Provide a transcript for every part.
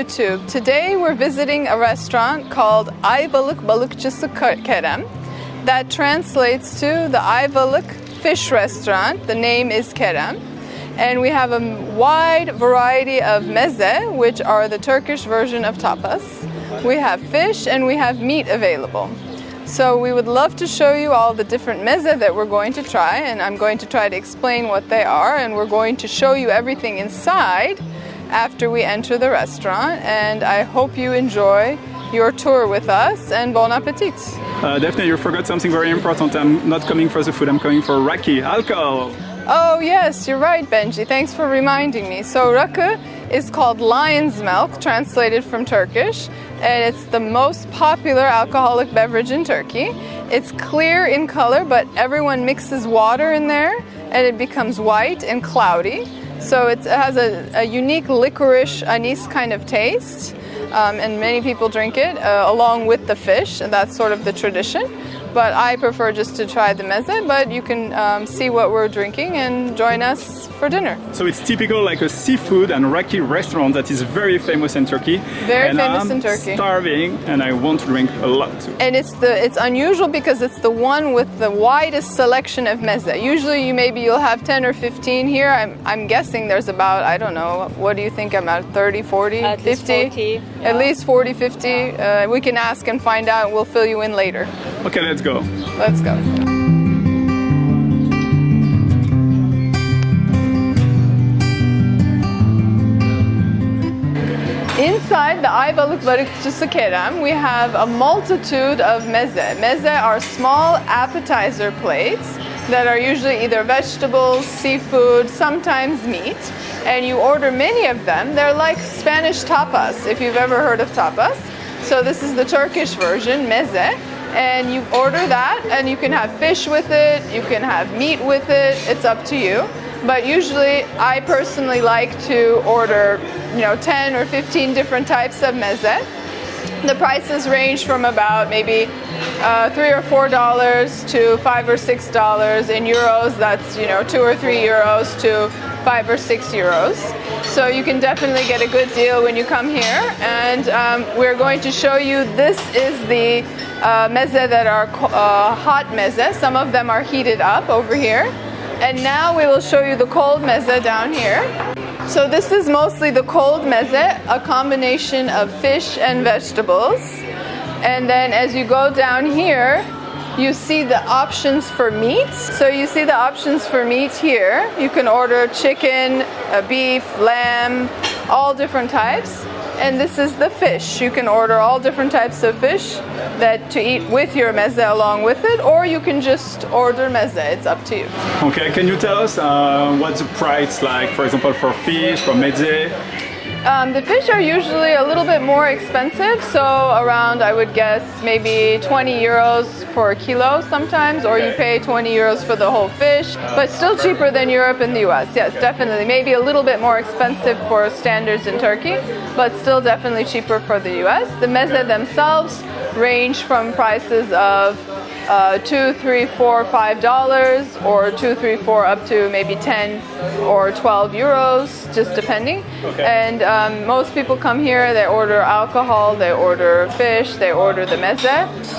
YouTube. Today we're visiting a restaurant called Ayvalik Balıkçısı that translates to the Ayvalik fish restaurant. The name is Kerem. And we have a wide variety of meze, which are the Turkish version of tapas. We have fish and we have meat available. So we would love to show you all the different meze that we're going to try, and I'm going to try to explain what they are, and we're going to show you everything inside after we enter the restaurant, and I hope you enjoy your tour with us, and bon appetit. Definitely, you forgot something very important. I'm not coming for the food, I'm coming for raki, alcohol. Oh yes, you're right, Benji. Thanks for reminding me. So rakı is called lion's milk, translated from Turkish, and it's the most popular alcoholic beverage in Turkey. It's clear in color, but everyone mixes water in there, and it becomes white and cloudy. So it has a unique licorice anise kind of taste, and many people drink it along with the fish, and that's sort of the tradition. But I prefer just to try the meze, but you can see what we're drinking and join us for dinner. So it's typical like a seafood and raki restaurant that is very famous in Turkey. Very famous in Turkey. I'm starving and I want to drink a lot too. And it's unusual because it's the one with the widest selection of meze. Usually you'll have 10 or 15 here. I'm guessing there's about, I don't know, what do you think, about 30, 40, at 50? Least 40, yeah. At least 40, 50. Yeah. We can ask and find out. We'll fill you in later. Okay, let's go. Let's go. Inside the Ayvalik Balıkçısı Kerem, we have a multitude of meze. Meze are small appetizer plates that are usually either vegetables, seafood, sometimes meat, and you order many of them. They're like Spanish tapas, if you've ever heard of tapas. So this is the Turkish version, meze. And you order that, and you can have fish with it, you can have meat with it, it's up to you. But usually, I personally like to order, 10 or 15 different types of meze. The prices range from about maybe $3 or $4 to $5 or $6. In euros, that's 2 or 3 euros to 5 or 6 euros. So you can definitely get a good deal when you come here. And we're going to show you, this is the meze that are hot meze. Some of them are heated up over here. And now we will show you the cold meze down here. So this is mostly the cold meze, a combination of fish and vegetables. And then as you go down here, you see the options for meat. So you see the options for meat here. You can order chicken, beef, lamb, all different types. And this is the fish. You can order all different types of fish that to eat with your meze along with it, or you can just order meze. It's up to you. Okay, can you tell us what's the price like, for example, for fish, for meze? The fish are usually a little bit more expensive, so around, I would guess, maybe 20 euros per kilo sometimes, or you pay 20 euros for the whole fish, but still cheaper than Europe and the US. Yes, definitely. Maybe a little bit more expensive for standards in Turkey, but still definitely cheaper for the US. The meze themselves range from prices of $2, $3, $4, $5, or $2, $3, $4 up to maybe 10 or 12 euros, just depending. Okay. And most people come here, they order alcohol, they order fish, they order the meze.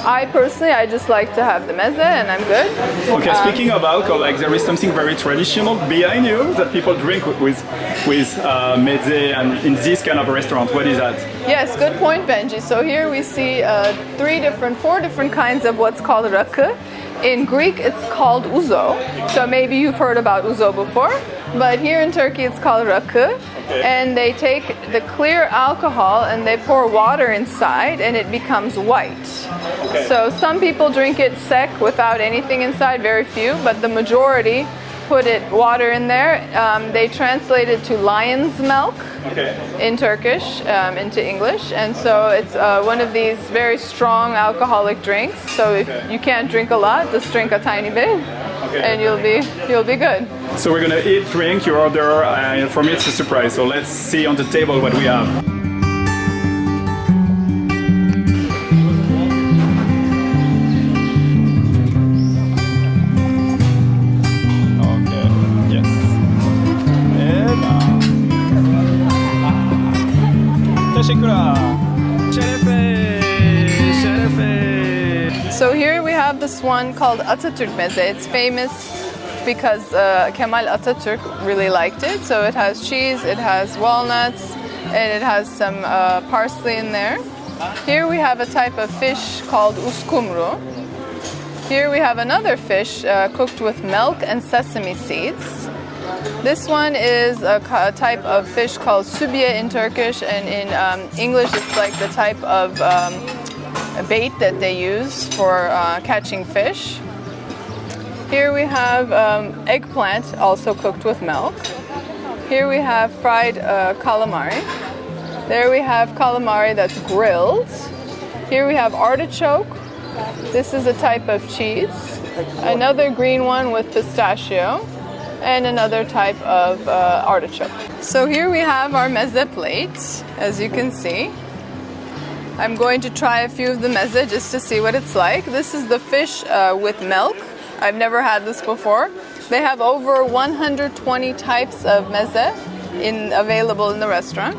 I personally, I just like to have the meze, and I'm good. Okay, speaking of alcohol, like there is something very traditional behind you that people drink with meze and in this kind of restaurant. What is that? Yes, good point, Benji. So here we see 4 different kinds of what's called rakı. In Greek, it's called ouzo. So maybe you've heard about ouzo before, but here in Turkey, it's called rakı. Okay. And they take the clear alcohol and they pour water inside, and it becomes white. Okay. So some people drink it sec without anything inside, very few, but the majority put water in there. They translate it to lion's milk, okay, in Turkish into English, and so it's one of these very strong alcoholic drinks. So if you can't drink a lot, just drink a tiny bit, okay, and you'll be good. So we're gonna eat, drink, you order, and for me it's a surprise. So let's see on the table what we have. Teşekkürler. Şerefe. Şerefe. So here we have this one called Atatürk Meze. It's famous because Kemal Atatürk really liked it. So it has cheese, it has walnuts, and it has some parsley in there. Here we have a type of fish called uskumru. Here we have another fish cooked with milk and sesame seeds. This one is a type of fish called sübye in Turkish, and in English it's like the type of bait that they use for catching fish. Here we have eggplant, also cooked with milk. Here we have fried calamari. There we have calamari that's grilled. Here we have artichoke. This is a type of cheese. Another green one with pistachio. And another type of artichoke. So here we have our meze plate, as you can see. I'm going to try a few of the meze just to see what it's like. This is the fish with milk. I've never had this before. They have over 120 types of meze available in the restaurant.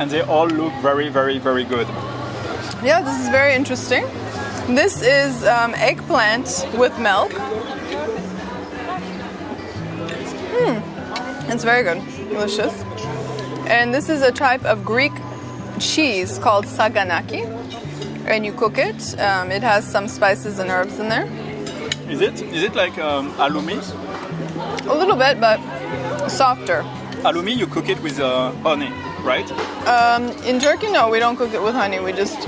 And they all look very, very, very good. Yeah, this is very interesting. This is eggplant with milk. It's very good, delicious. And this is a type of Greek cheese called saganaki. And you cook it. It has some spices and herbs in there. Is it like halloumi? A little bit, but softer. Halloumi, you cook it with honey, right? In Turkey, no, we don't cook it with honey. We just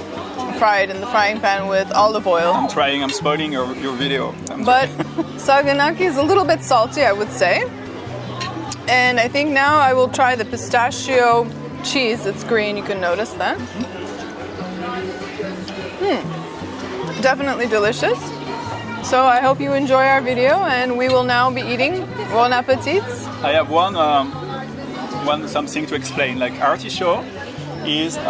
fry it in the frying pan with olive oil. I'm spoiling your video. But saganaki is a little bit salty, I would say. And I think now I will try the pistachio cheese. It's green, you can notice that. Definitely delicious. So I hope you enjoy our video, and we will now be eating. Bon appetit. I have one something to explain. Like artichoke is in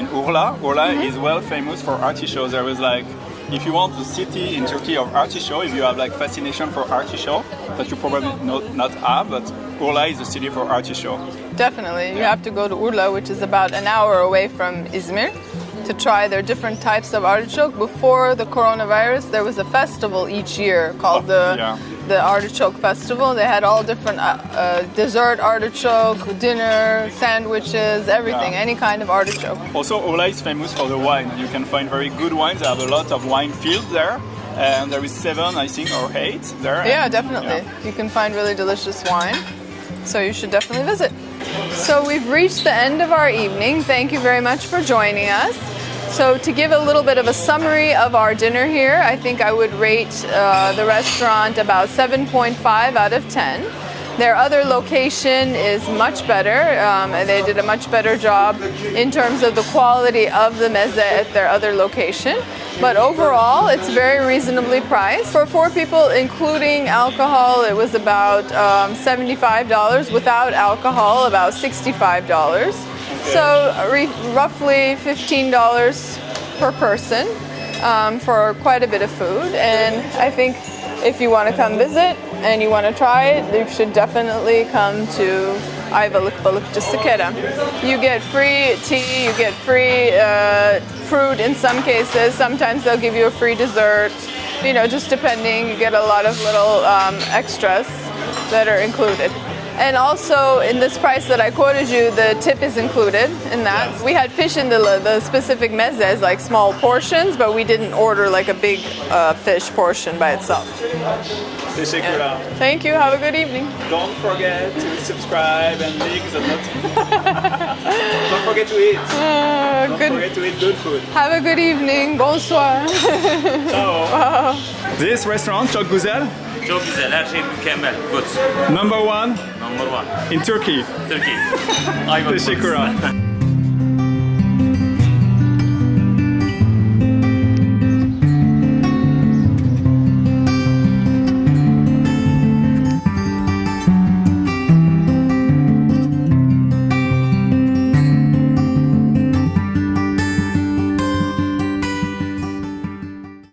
Urla. Urla is well famous for artichokes. There is like, if you want the city in Turkey of artichoke, if you have like fascination for artichoke, that you probably not have, but Urla is the city for artichoke. Definitely. You have to go to Urla, which is about an hour away from Izmir, to try their different types of artichoke. Before the coronavirus, there was a festival each year called the Artichoke Festival. They had all different dessert artichoke, dinner, sandwiches, everything, any kind of artichoke. Also, Urla is famous for the wine. You can find very good wines. They have a lot of wine fields there. And there is 7, I think, or 8 there. Yeah, definitely. Yeah. You can find really delicious wine. So you should definitely visit. So we've reached the end of our evening. Thank you very much for joining us. So to give a little bit of a summary of our dinner here, I think I would rate the restaurant about 7.5 out of 10. Their other location is much better. They did a much better job in terms of the quality of the meze at their other location. But overall, it's very reasonably priced. For 4 people, including alcohol, it was about $75. Without alcohol, about $65. Okay. So roughly $15 per person for quite a bit of food. And I think if you want to come visit and you want to try it, you should definitely come to Ayvalik Balıkçısı. You get free tea, you get free fruit in some cases. Sometimes they'll give you a free dessert. You know, just depending, you get a lot of little extras that are included. And also, in this price that I quoted you, the tip is included in that. Yes. We had fish in the specific mezes, like small portions, but we didn't order like a big fish portion by itself. Yeah. Thank you. Have a good evening. Don't forget to subscribe and links and don't forget to eat. Don't forget to eat good food. Have a good evening. Bonsoir. Ciao. Wow. This restaurant çok güzel. Çok güzel, her şey mükemmel. Good. Number one Number one. in Turkey. Turkey. Ayvalik Teşekkürler.